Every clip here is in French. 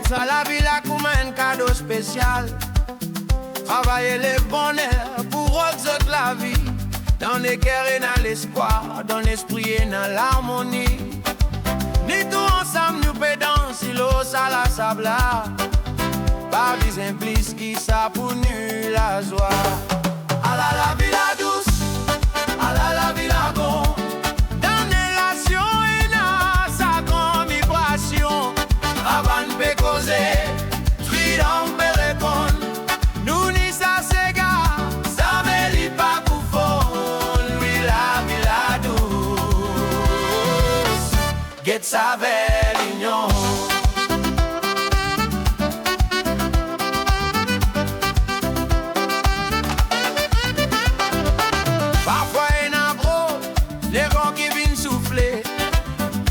Ça la vie là comme un cadeau spécial. Travailler le bonheur pour autres la vie. Dans les cœurs et dans l'espoir, dans l'esprit et dans l'harmonie. Ni tout ensemble nous peut danser l'eau ça la sabla. Par des implices qui ça pour nous la joie. À la vie la douce, à la vie la bon. Dans relation et dans sa grande vibration. Avant de causer, freedom peut répondre. Nous ni ça s'égare, ça me lit pas pour fond. Lui la vie la douce, get sa belle union. Parfois il y a gros, les vents qui viennent souffler.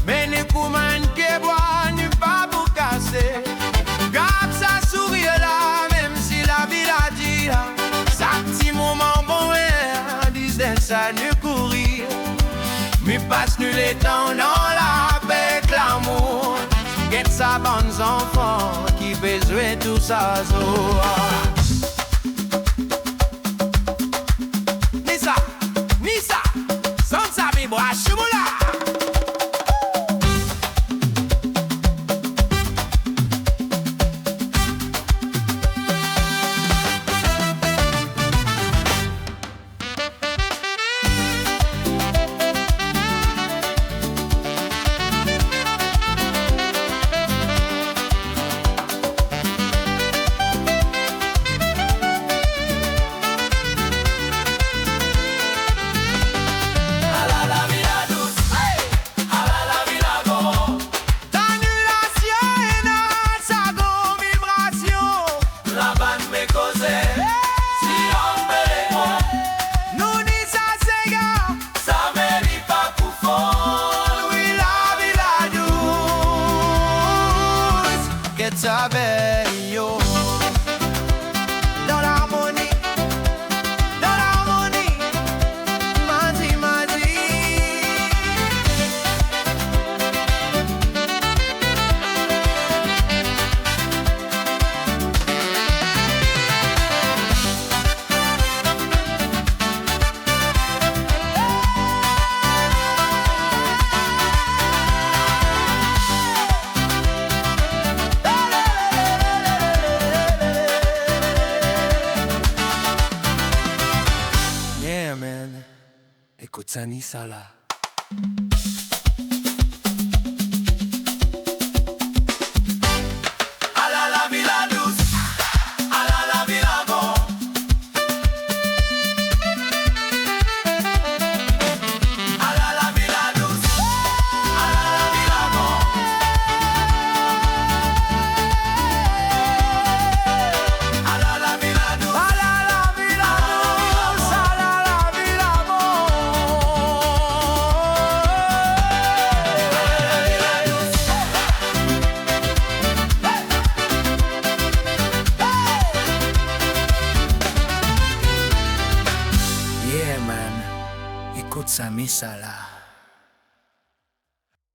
Mais les coumains qui boivent, n'y pas pour casser. Garde sa sourire là, même si la vie l'a dit là. Ça petit moment bon, disait ça nous courir. Mais passe nous les temps dans la paix, l'amour. Get sa bonne enfant qui peut jouer tout ça. Nisa, sans sa vibra, choumoula. Sa belle yo. Dans l'harmonie, Mazi, Mazi. Man. Écoute ça, Nisa là. À la vie la douce, à la vie la bon. À la vie la douce, à la vie la bon. À la vie la douce, à la vie la douce, à la vie la bon. Yeah man, écoute ça, Missa là.